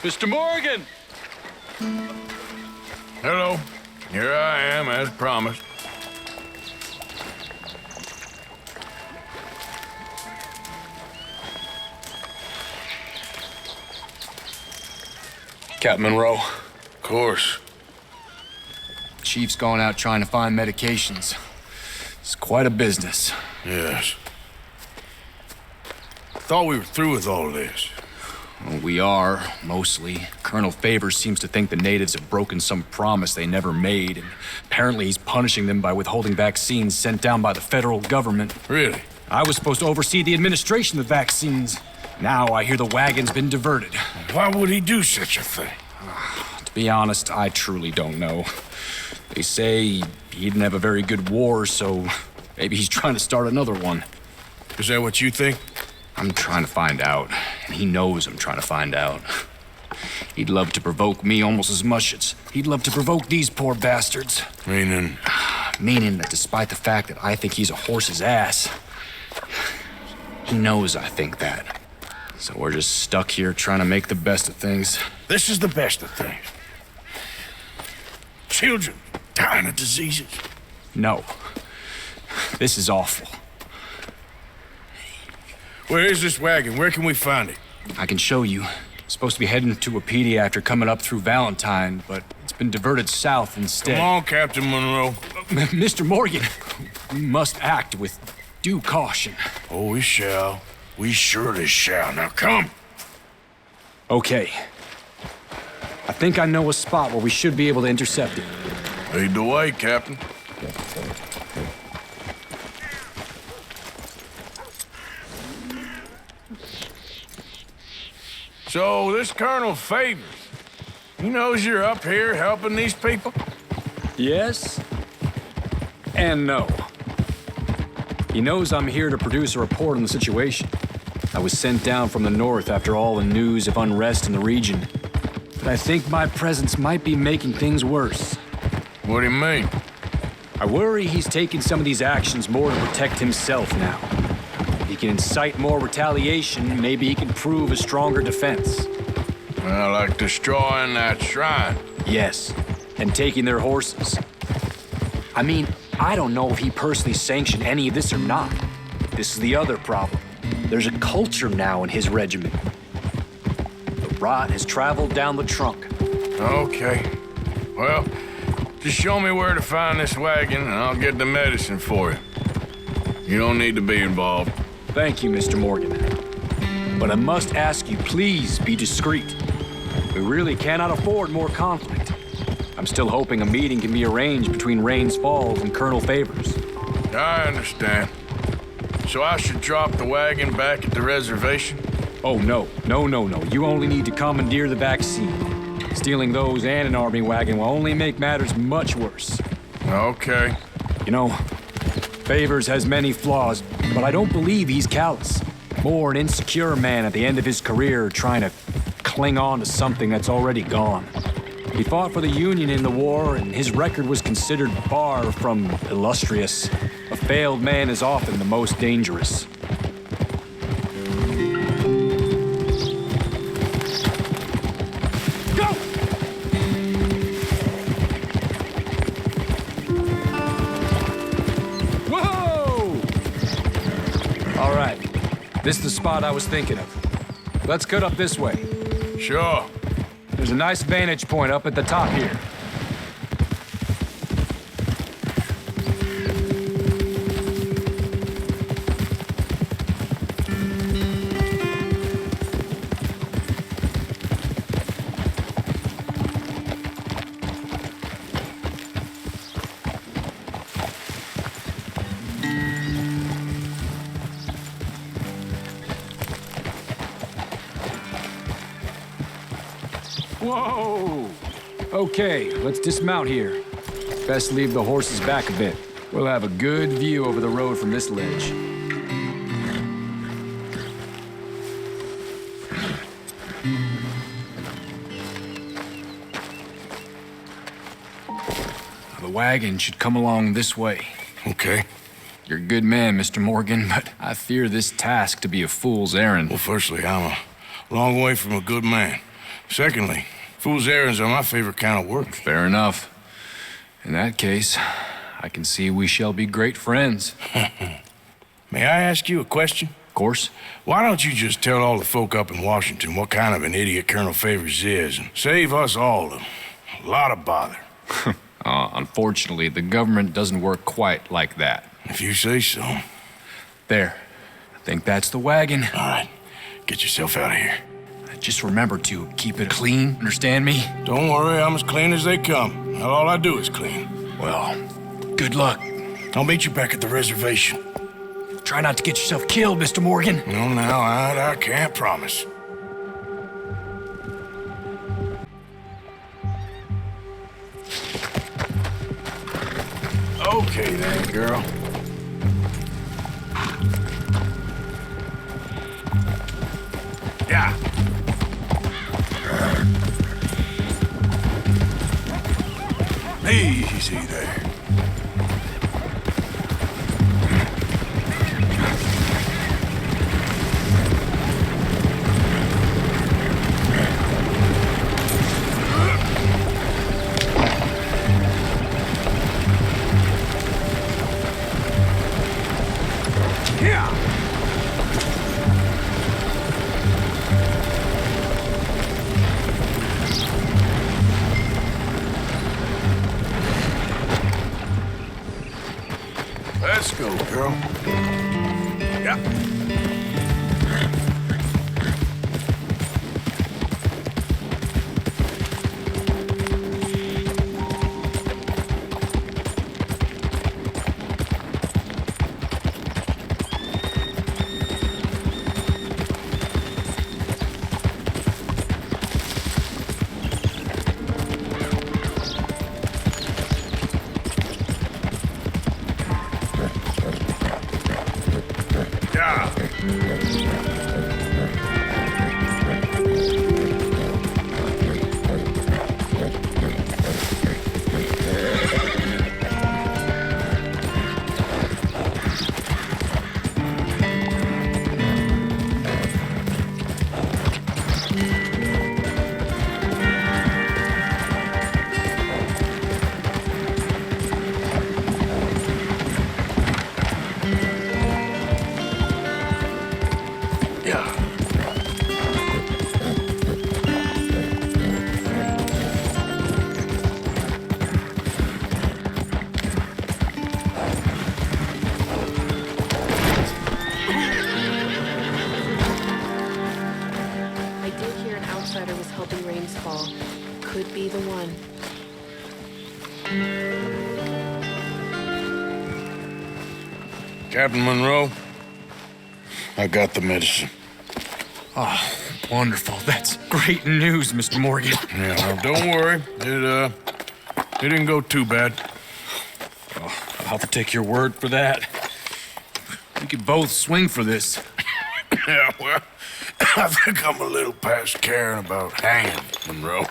Mr. Morgan! Hello. Here I am, as promised. Captain Monroe. Of course. Chief's going out trying to find medications. It's quite a business. Yes. Thought we were through with all this. Well, we are, mostly. Colonel Favors seems to think the natives have broken some promise they never made, and apparently he's punishing them by withholding vaccines sent down by the federal government. Really? I was supposed to oversee the administration of vaccines. Now I hear the wagon's been diverted. Why would he do such a thing? To be honest, I truly don't know. They say he didn't have a very good war, so maybe he's trying to start another one. Is that what you think? I'm trying to find out, and he knows I'm trying to find out. He'd love to provoke me almost as much as he'd love to provoke these poor bastards. Meaning? Meaning that despite the fact that I think he's a horse's ass, he knows I think that. So we're just stuck here trying to make the best of things. This is the best of things. Children dying of diseases. No. This is awful. Where is this wagon? Where can we find it? I can show you. Supposed to be heading to Wapiti after coming up through Valentine, but it's been diverted south instead. Come on, Captain Monroe. Mr. Morgan, we must act with due caution. Oh, we shall. We surely shall. Now come. Okay. I think I know a spot where we should be able to intercept it. Lead the way, Captain. So, this Colonel Favors, he knows you're up here helping these people? Yes and no. He knows I'm here to produce a report on the situation. I was sent down from the north after all the news of unrest in the region. But I think my presence might be making things worse. What do you mean? I worry he's taking some of these actions more to protect himself now. If he can incite more retaliation, maybe he can prove a stronger defense. Well, like destroying that shrine. Yes, and taking their horses. I mean, I don't know if he personally sanctioned any of this or not. This is the other problem. There's a culture now in his regiment. The rot has traveled down the trunk. Okay. Well, just show me where to find this wagon, and I'll get the medicine for you. You don't need to be involved. Thank you, Mr. Morgan. But I must ask you, please be discreet. We really cannot afford more conflict. I'm still hoping a meeting can be arranged between Rains Falls and Colonel Favors. I understand. So I should drop the wagon back at the reservation? Oh, no. No. You only need to commandeer the vaccine. Stealing those and an army wagon will only make matters much worse. Okay. You know, Favors has many flaws, but I don't believe he's callous. More an insecure man at the end of his career trying to cling on to something that's already gone. He fought for the Union in the war, and his record was considered far from illustrious. A failed man is often the most dangerous. Go! Whoa! All right. This is the spot I was thinking of. Let's cut up this way. Sure. There's a nice vantage point up at the top here. Whoa! Okay, let's dismount here. Best leave the horses back a bit. We'll have a good view over the road from this ledge. The wagon should come along this way. Okay. You're a good man, Mr. Morgan, but I fear this task to be a fool's errand. Well, firstly, I'm a long way from a good man. Secondly, fool's errands are my favorite kind of work. Fair enough. In that case, I can see we shall be great friends. May I ask you a question? Of course. Why don't you just tell all the folk up in Washington what kind of an idiot Colonel Favors is and save us all a lot of bother? Unfortunately, the government doesn't work quite like that. If you say so. There. I think that's the wagon. All right, get yourself out of here. Just remember to keep it clean, understand me? Don't worry, I'm as clean as they come. Not all I do is clean. Well, good luck. I'll meet you back at the reservation. Try not to get yourself killed, Mr. Morgan. No, now, I can't promise. Okay then, girl. Yeah. Easy there. Let's go, girl. Yeah. Could be the one. Captain Monroe, I got the medicine. Oh, wonderful. That's great news, Mr. Morgan. Yeah, well, don't worry. It didn't go too bad. Oh, I'll have to take your word for that. We could both swing for this. Yeah, well, I think I'm a little past caring about hanging, Monroe.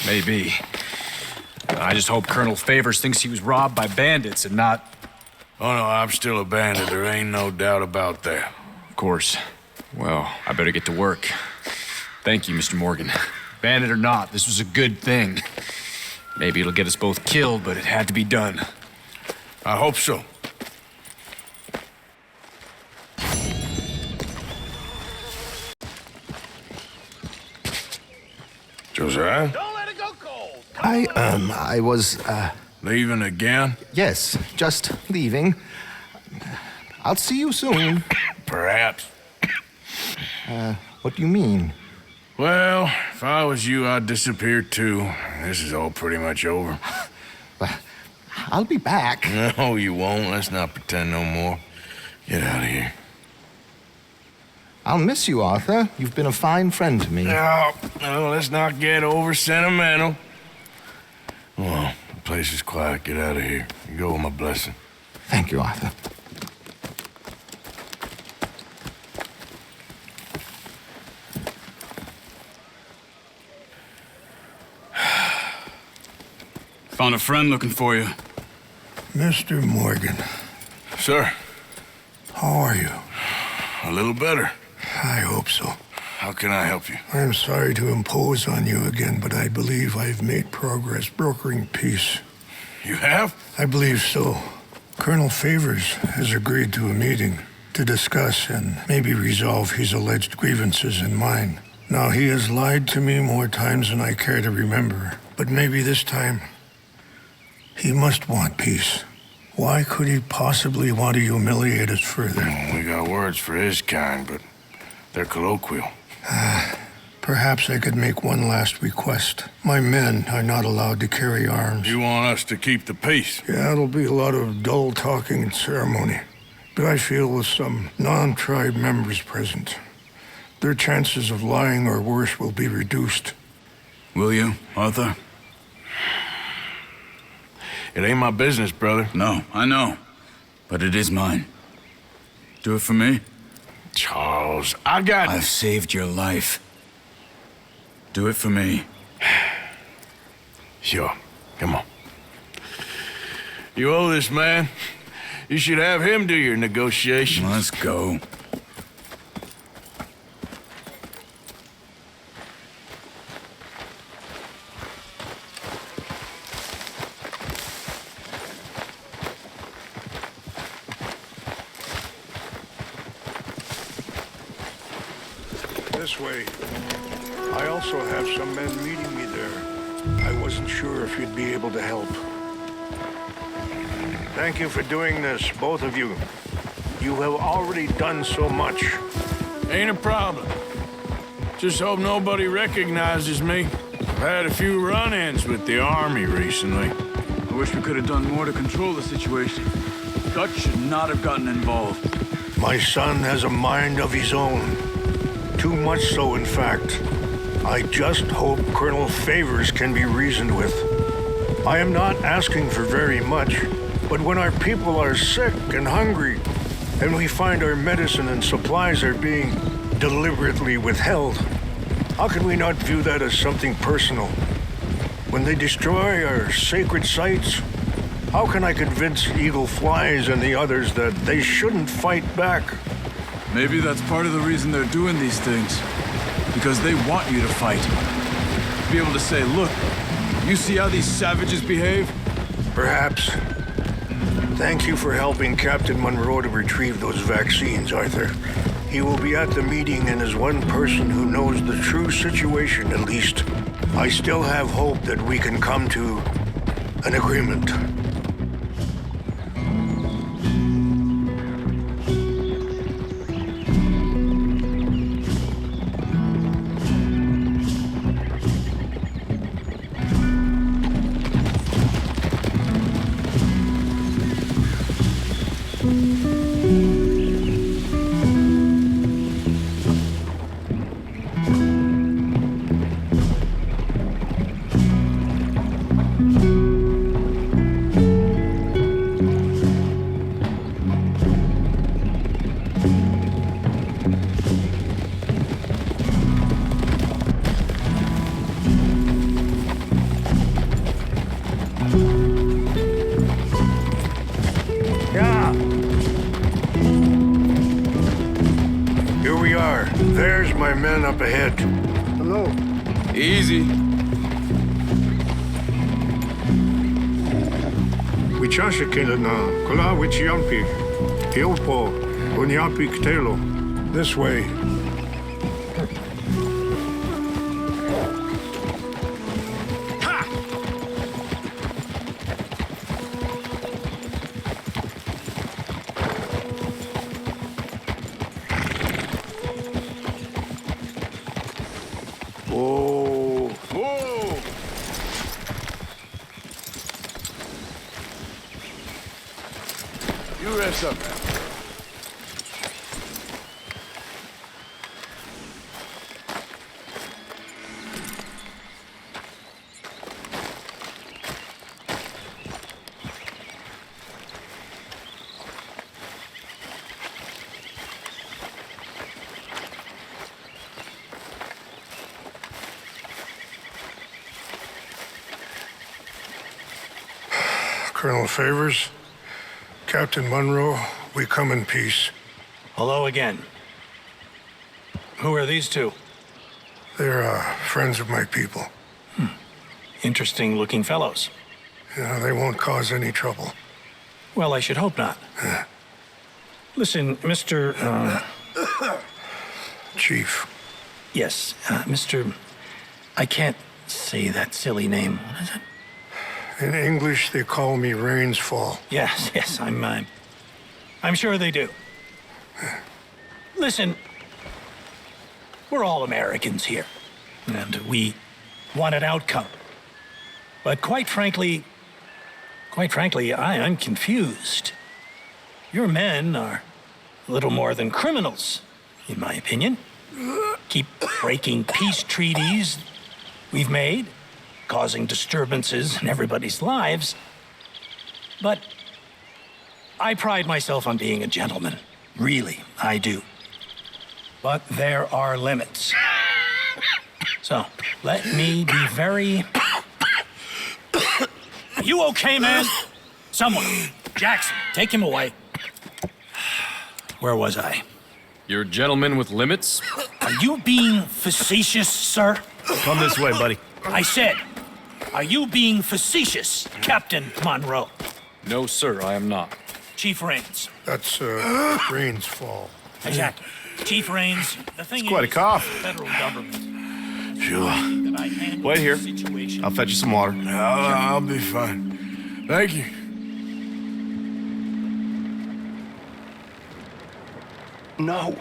Maybe. I just hope Colonel Favors thinks he was robbed by bandits and not... Oh, no, I'm still a bandit. There ain't no doubt about that. Of course. Well, I better get to work. Thank you, Mr. Morgan. Bandit or not, this was a good thing. Maybe it'll get us both killed, but it had to be done. I hope so. Josiah? Don't let it go cold. I was, Leaving again? yes, just leaving. I'll see you soon. Perhaps. What do you mean? Well, if I was you, I'd disappear too. This is all pretty much over. I'll be back. No, you won't. Let's not pretend no more. Get out of here. I'll miss you, Arthur. You've been a fine friend to me. No, let's not get over sentimental. Well, the place is quiet. Get out of here. You go with my blessing. Thank you, Arthur. Found a friend looking for you. Mr. Morgan, Sir, how are you? a little better. I hope so. How can I help you? I'm sorry to impose on you again, but I believe I've made progress brokering peace. You have? I believe so. Colonel Favors has agreed to a meeting to discuss and maybe resolve his alleged grievances and mine. Now, he has lied to me more times than I care to remember, but maybe this time he must want peace. Why could he possibly want to humiliate us further? We got words for his kind, but they're colloquial. Perhaps I could make one last request. My men are not allowed to carry arms. You want us to keep the peace? Yeah, it'll be a lot of dull talking and ceremony. But I feel with some non-tribe members present, their chances of lying or worse will be reduced. Will you, Arthur? It ain't my business, brother. No, I know. But it is mine. Do it for me? Charles, I've saved your life. Do it for me. Sure. Come on. You owe this man. You should have him do your negotiations. Let's go. This way. I also have some men meeting me there. I wasn't sure if you'd be able to help. Thank you for doing this, both of you. You have already done so much. Ain't a problem. Just hope nobody recognizes me. I've had a few run-ins with the army recently. I wish we could have done more to control the situation. Dutch should not have gotten involved. My son has a mind of his own. Too much so, in fact. I just hope Colonel Favors can be reasoned with. I am not asking for very much, but when our people are sick and hungry, and we find our medicine and supplies are being deliberately withheld, how can we not view that as something personal? When they destroy our sacred sites, how can I convince Eagle Flies and the others that they shouldn't fight back? Maybe that's part of the reason they're doing these things. Because they want you to fight. Be able to say, look, you see how these savages behave? Perhaps. Thank you for helping Captain Monroe to retrieve those vaccines, Arthur. He will be at the meeting and is one person who knows the true situation, at least. I still have hope that we can come to an agreement. Here we are. There's my men up ahead. Hello. Easy. This way. Whoa. Whoa! You rest up, man. Colonel Favors, Captain Monroe, we come in peace. Hello again. Who are these two? They're friends of my people. Interesting looking fellows. Yeah, they won't cause any trouble. Well, I should hope not. Listen, Mr. Chief. Yes, Mr. I can't say that silly name. What is it? In English, they call me Rainsfall. Yes, I'm sure they do. Listen, we're all Americans here, and we want an outcome. But quite frankly, I'm confused. Your men are little more than criminals, in my opinion. Keep breaking peace treaties we've made, causing disturbances in everybody's lives. But I pride myself on being a gentleman. Really, I do. But there are limits. So, let me be very... You okay, man? Someone. Jackson, take him away. Where was I? You're a gentleman with limits? Are you being facetious, sir? Come this way, buddy. I said, are you being facetious, Captain Monroe? No, sir, I am not. Chief Raines. That's Rainsfall. Exactly. Chief Raines, the thing quite a is, cough. the federal government. Sure. that I handle Wait here. the situation. I'll fetch you some water. I'll be fine. Thank you. No.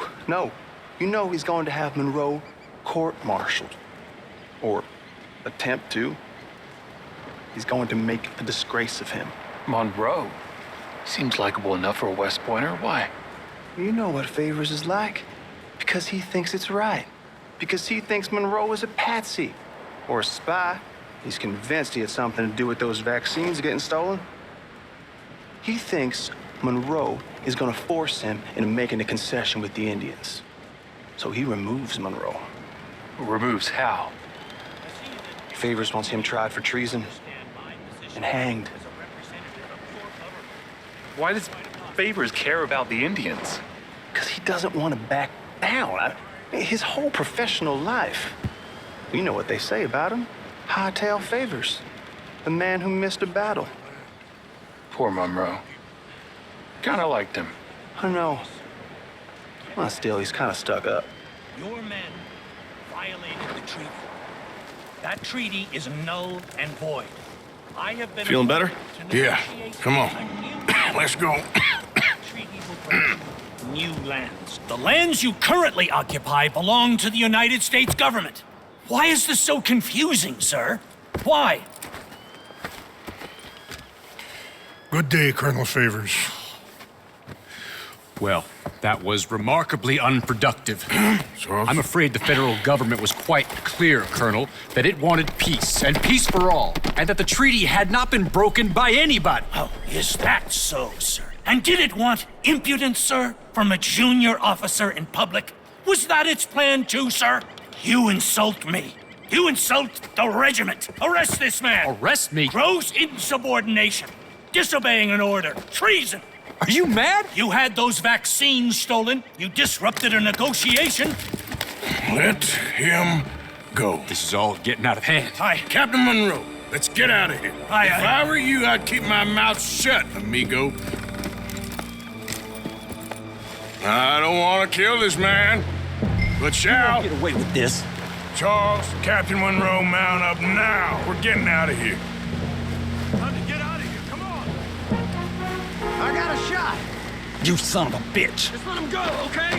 You know he's going to have Monroe court-martialed. Or attempt to. He's going to make a disgrace of him. Monroe? Seems likable enough for a West Pointer. Why? You know what Favors is like. Because he thinks it's right. Because he thinks Monroe is a patsy. Or a spy. He's convinced he had something to do with those vaccines getting stolen. He thinks Monroe is going to force him into making a concession with the Indians. So he removes Monroe. Removes how? Favors wants him tried for treason and hanged. Why does Favors care about the Indians? Because he doesn't want to back down. His whole professional life. You know what they say about him. Hightail Favors. The man who missed a battle. Poor Monroe. Kinda liked him. I know. Well, still, he's kind of stuck up. Your men violated the treaty. That treaty is null and void. I have been Feeling better? Yeah, come on. Let's go. Treaty will grant you new lands. The lands you currently occupy belong to the United States government. Why is this so confusing, sir? Why? Good day, Colonel Favors. Well, that was remarkably unproductive. Charles? I'm afraid the federal government was quite clear, Colonel, that it wanted peace, and peace for all, and that the treaty had not been broken by anybody. Oh, is that so, sir? And did it want impudence, sir, from a junior officer in public? Was that its plan too, sir? You insult me. You insult the regiment. Arrest this man. Arrest me? Gross insubordination. Disobeying an order. Treason. Are you mad? You had those vaccines stolen. You disrupted a negotiation. Let him go. This is all getting out of hand. Captain Monroe, let's get out of here. If I were you, I'd keep my mouth shut, amigo. I don't want to kill this man, but shall. Get away with this. Charles, Captain Monroe, mount up now. We're getting out of here. Time to get out of here. Come on. I got a shot. You son of a bitch. Just let him go, okay?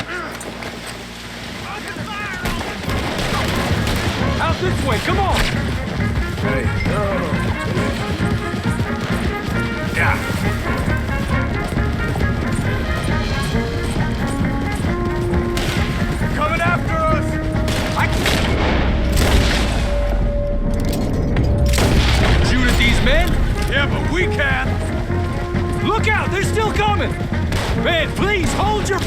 Out this way, come on! Hey, yeah. Coming after us! Shoot at these men? Yeah, but we can! Look out, they're still coming! Man, please, hold your...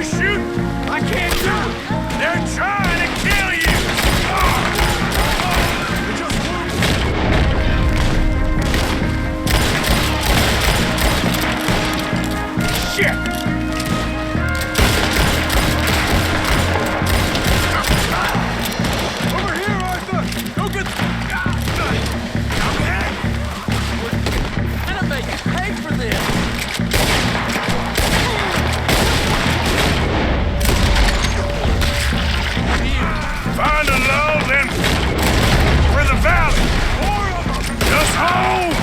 shoot? I can't do it! They're trying to kill you! Shit! Over here, Arthur! Go get... I'm gonna make you pay for this! Find a low, then for the valley. More of them. Just hold.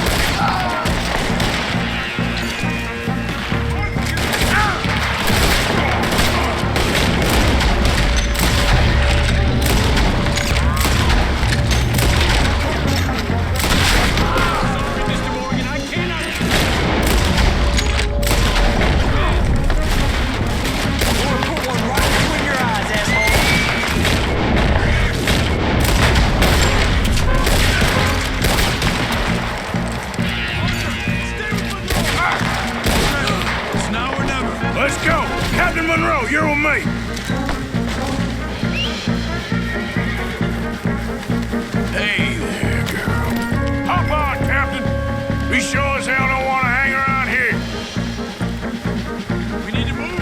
Let's go! Captain Monroe, you're with me! Hey there, girl. Hop on, Captain! We sure as hell don't want to hang around here. We need to move.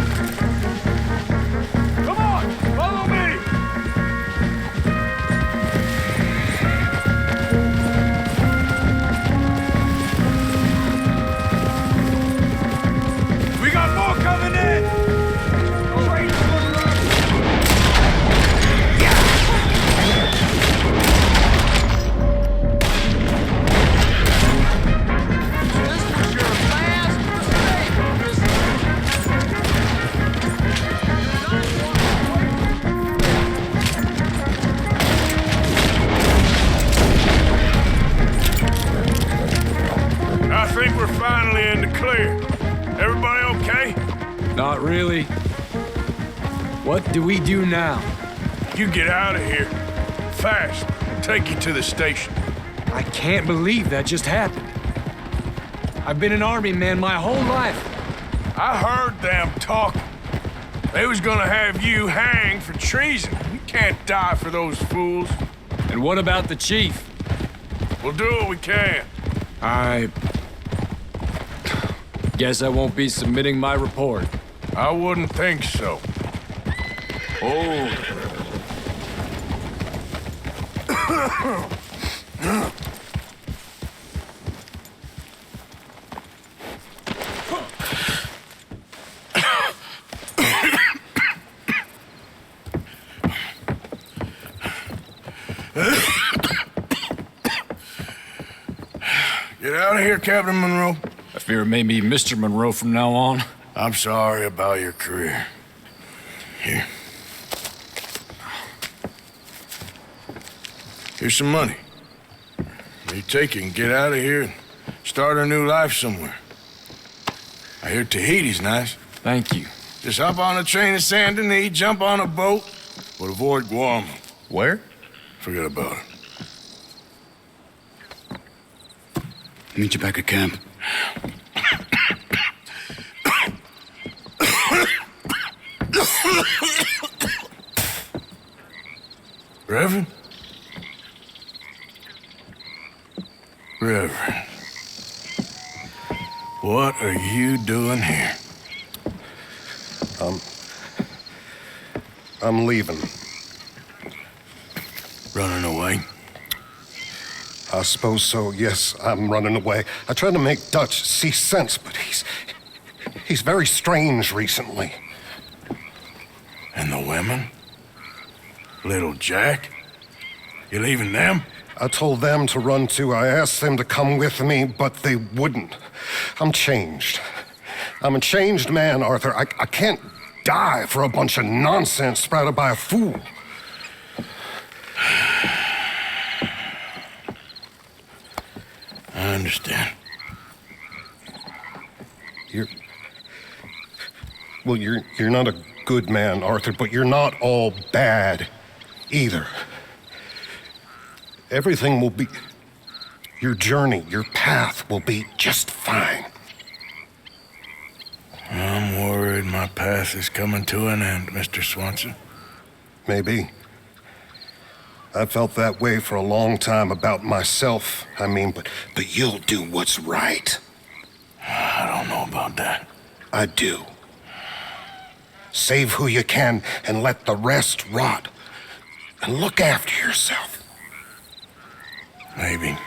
Come on, follow me! We got more coming in! I think we're finally in the clear. Everybody okay? Not really. What do we do now? You get out of here. Fast. Take you to the station. I can't believe that just happened. I've been an army man my whole life. I heard them talking. They was gonna have you hanged for treason. You can't die for those fools. And what about the chief? We'll do what we can. I guess I won't be submitting my report. I wouldn't think so. Oh. Get out of here, Captain Monroe. I fear it may be Mr. Monroe from now on. I'm sorry about your career. Here. Here's some money. You take it and get out of here and start a new life somewhere. I hear Tahiti's nice. Thank you. Just hop on a train to Saint Denis, jump on a boat, but avoid Guam. Where? Forget about it. Meet you back at camp. Reverend? Reverend. What are you doing here? I'm leaving. Running away? I suppose so, yes, I'm running away. I tried to make Dutch see sense, but he's very strange recently. And the women? Little Jack? You leaving them? I told them to run too. I asked them to come with me, but they wouldn't. I'm changed. I'm a changed man, Arthur. I can't die for a bunch of nonsense sprouted by a fool. I understand. You're not a good man, Arthur, but you're not all bad either. Everything will be... Your journey, your path will be just fine. I'm worried afraid my path is coming to an end, Mr. Swanson? Maybe. I felt that way for a long time about myself. I mean, but you'll do what's right. I don't know about that. I do. Save who you can and let the rest rot. And look after yourself. Maybe.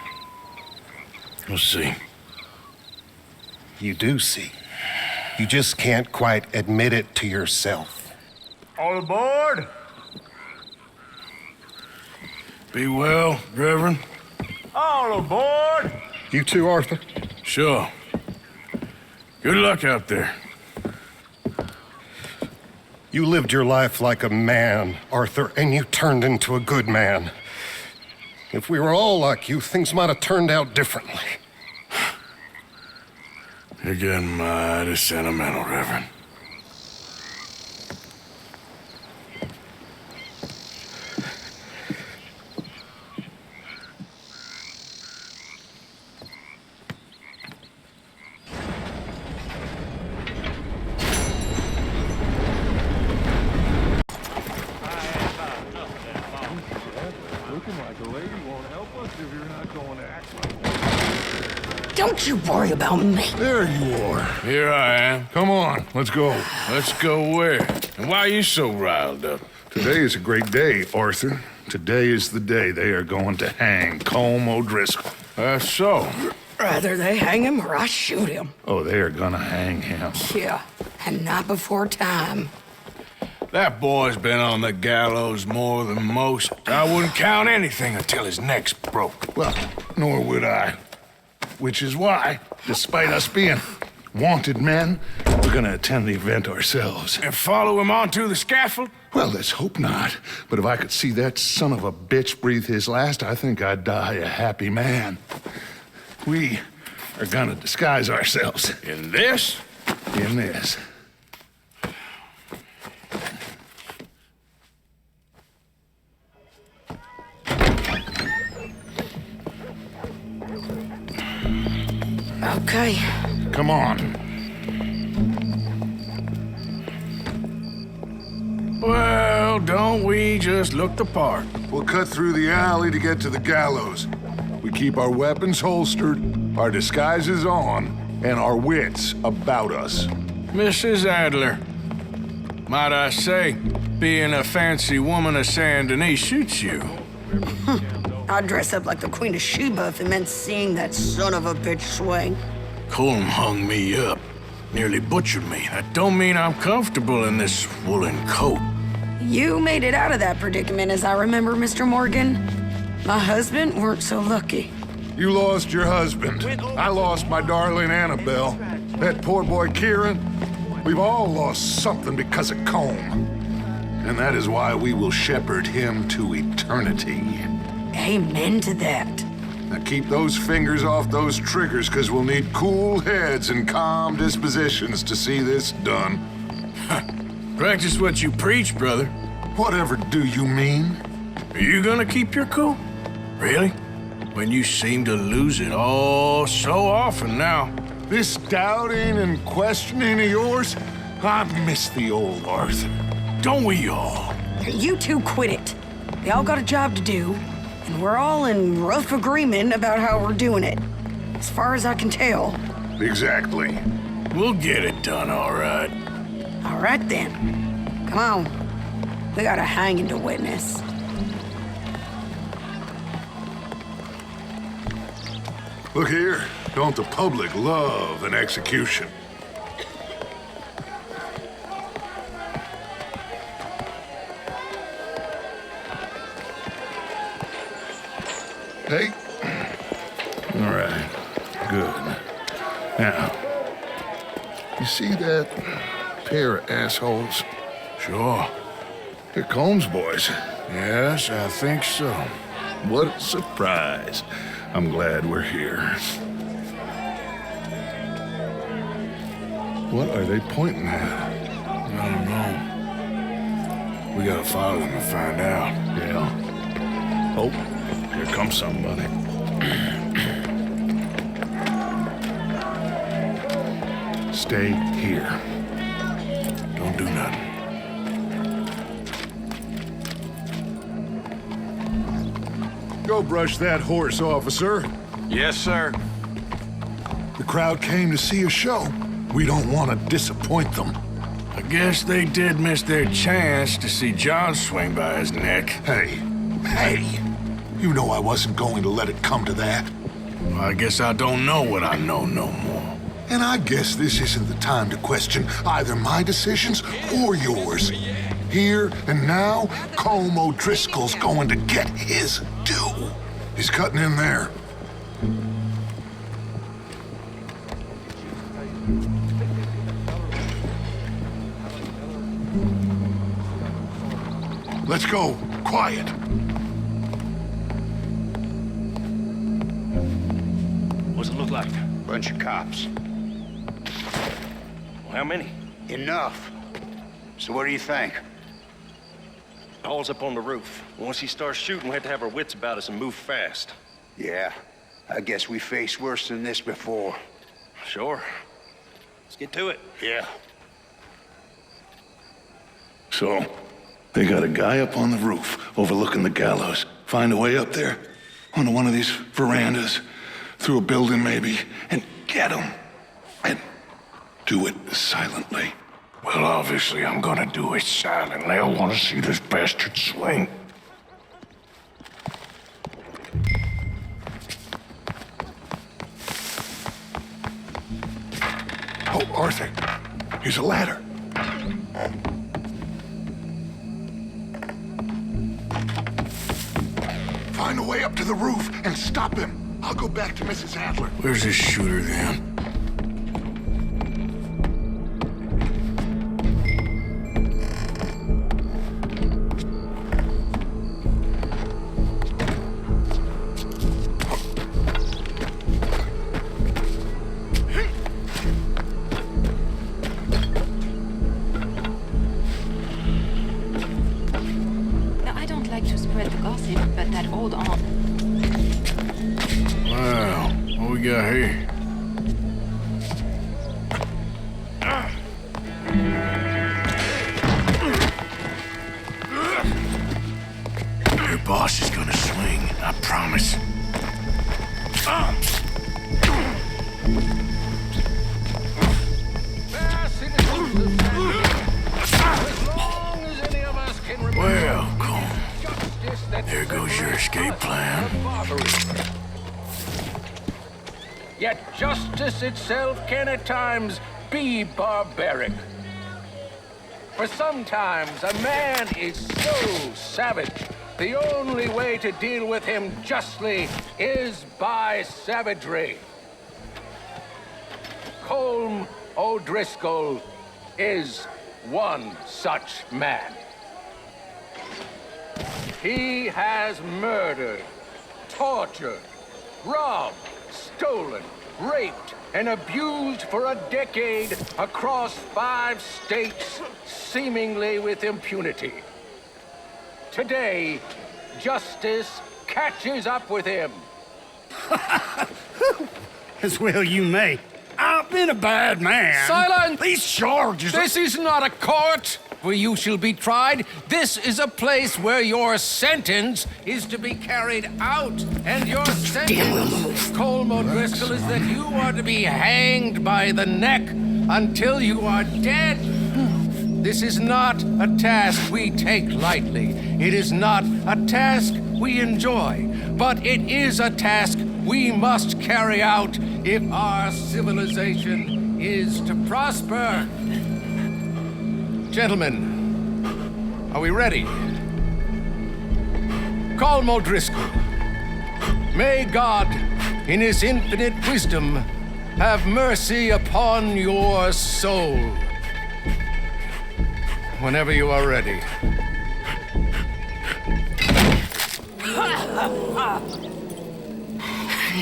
We'll see. You do see. You just can't quite admit it to yourself. All aboard! Be well, Reverend. All aboard! You too, Arthur? Sure. Good luck out there. You lived your life like a man, Arthur, and you turned into a good man. If we were all like you, things might have turned out differently. You're getting mighty sentimental, Reverend. Don't you worry about me. There you are. Here I am. Come on, let's go. Let's go where? And why are you so riled up? Today is a great day, Arthur. Today is the day they are going to hang Colm O'Driscoll. That's so. Rather they hang him or I shoot him. Oh, they are gonna hang him. Yeah, and not before time. That boy's been on the gallows more than most. I wouldn't count anything until his neck's broke. Well, nor would I. Which is why, despite us being wanted men, we're gonna attend the event ourselves. And follow him onto the scaffold? Well, let's hope not. But if I could see that son of a bitch breathe his last, I think I'd die a happy man. We are gonna disguise ourselves. In this? In this. Okay. Come on. Well, don't we just look the part? We'll cut through the alley to get to the gallows. We keep our weapons holstered, our disguises on, and our wits about us. Mrs. Adler, might I say, being a fancy woman of Saint Denis suits you. I'd dress up like the Queen of Sheba if it meant seeing that son of a bitch swing. Colm hung me up, nearly butchered me. That don't mean I'm comfortable in this woolen coat. You made it out of that predicament, as I remember, Mr. Morgan. My husband weren't so lucky. You lost your husband. I lost my darling Annabelle. That poor boy Kieran. We've all lost something because of Colm. And that is why we will shepherd him to eternity. Amen to that. Now keep those fingers off those triggers, because we'll need cool heads and calm dispositions to see this done. Practice what you preach, brother. Whatever do you mean? Are you gonna keep your cool? Really? When you seem to lose it all so often now. This doubting and questioning of yours, I miss the old Arthur. Don't we all? You two quit it. They all got a job to do, and we're all in rough agreement about how we're doing it. As far as I can tell. Exactly. We'll get it done, all right. All right, then. Come on. We got a hanging to witness. Look here, don't the public love an execution? Hey. All right, good. Now, you see that pair of assholes? Sure. They're Colm's boys. Yes, I think so. What a surprise. I'm glad we're here. What are they pointing at? I don't know. We gotta follow them and find out. Yeah. Oh, here comes somebody. Stay here. Go brush that horse, officer. Yes, sir. The crowd came to see a show. We don't want to disappoint them. I guess they did miss their chance to see John swing by his neck. Hey, you know I wasn't going to let it come to that. Well, I guess I don't know what I know no more. And I guess this isn't the time to question either my decisions or yours. Here and now, Colm O'Driscoll's going to get his due. He's cutting in there. Let's go. Quiet. What's it look like? Bunch of cops. How many? Enough. So what do you think? Paul's up on the roof. Once he starts shooting, we have to have our wits about us and move fast. Yeah, I guess we faced worse than this before. Sure. Let's get to it. Yeah. So, they got a guy up on the roof overlooking the gallows. Find a way up there, onto one of these verandas, through a building maybe, and get him. And do it silently. Well, obviously I'm gonna do it silently. I want to see this bastard swing. Oh, Arthur, here's a ladder. Find a way up to the roof and stop him. I'll go back to Mrs. Adler. Where's this shooter then? Here. Your boss is gonna swing, I promise. Well, Colm, there goes your escape plan. Yet justice itself can at times be barbaric. For sometimes a man is so savage, the only way to deal with him justly is by savagery. Colm O'Driscoll is one such man. He has murdered, tortured, robbed, stolen, raped, and abused for a decade across 5 states, seemingly with impunity. Today, justice catches up with him. As well you may. I've been a bad man. Silence! These charges... This is not a court where you shall be tried. This is a place where your sentence is to be carried out. And your sentence, Colm O'Driscoll, is that you are to be hanged by the neck until you are dead. This is not a task we take lightly. It is not a task we enjoy. But it is a task we must carry out if our civilization is to prosper. Gentlemen, are we ready? Colm O'Driscoll, may God, in his infinite wisdom, have mercy upon your soul. Whenever you are ready.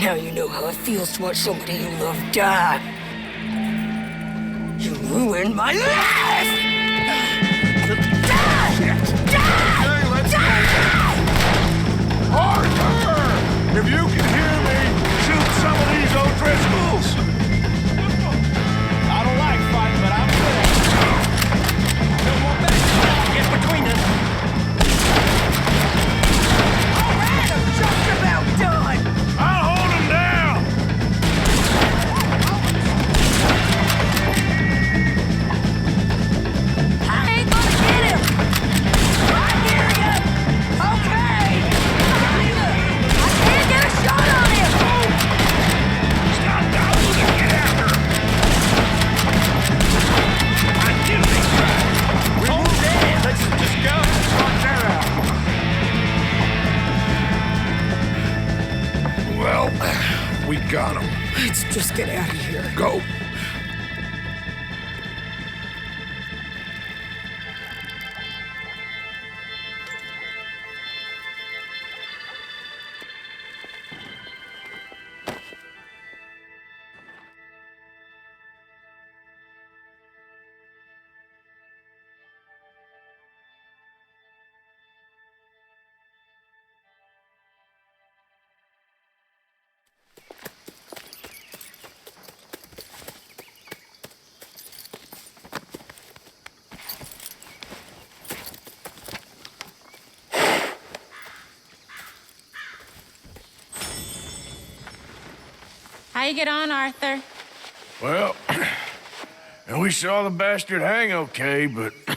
Now you know how it feels to watch somebody you love die. You ruined my life! Arthur! If you can hear me, shoot some of these O'Driscolls! I don't like fighting, but I'm good. No more back. Get between us. All right, I've jumped Just get out of here. Go. How you get on, Arthur? Well, we saw the bastard hang okay, but the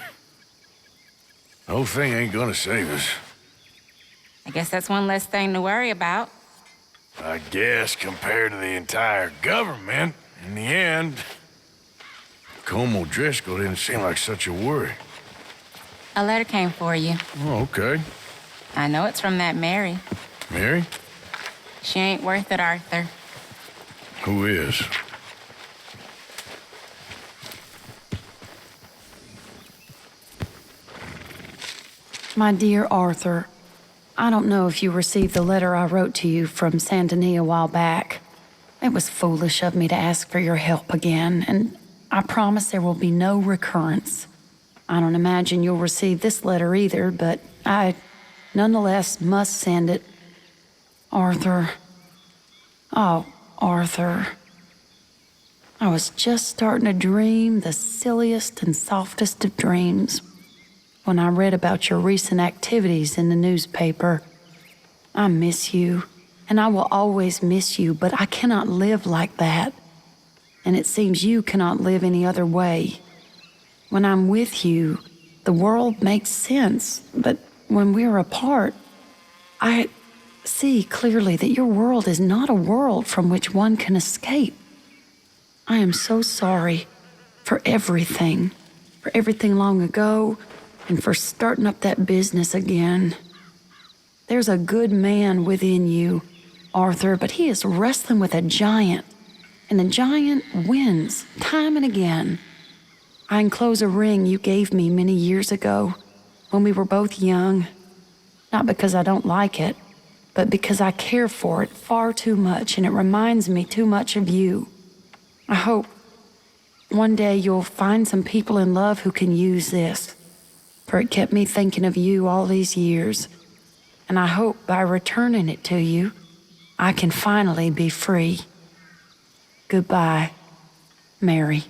whole thing ain't gonna save us. I guess that's one less thing to worry about. I guess compared to the entire government, in the end, Colm O'Driscoll didn't seem like such a worry. A letter came for you. Oh, okay. I know it's from that Mary. Mary? She ain't worth it, Arthur. Who is? My dear Arthur, I don't know if you received the letter I wrote to you from Saint Denis a while back. It was foolish of me to ask for your help again, and I promise there will be no recurrence. I don't imagine you'll receive this letter either, but I nonetheless must send it. Arthur. Oh, Arthur. I was just starting to dream the silliest and softest of dreams when I read about your recent activities in the newspaper. I miss you, and I will always miss you, but I cannot live like that. And it seems you cannot live any other way. When I'm with you, the world makes sense, but when we're apart, I see clearly that your world is not a world from which one can escape. I am so sorry for everything long ago, and for starting up that business again. There's a good man within you, Arthur, but he is wrestling with a giant, and the giant wins time and again. I enclose a ring you gave me many years ago when we were both young, not because I don't like it, but because I care for it far too much and it reminds me too much of you. I hope one day you'll find some people in love who can use this, for it kept me thinking of you all these years, and I hope by returning it to you, I can finally be free. Goodbye, Mary.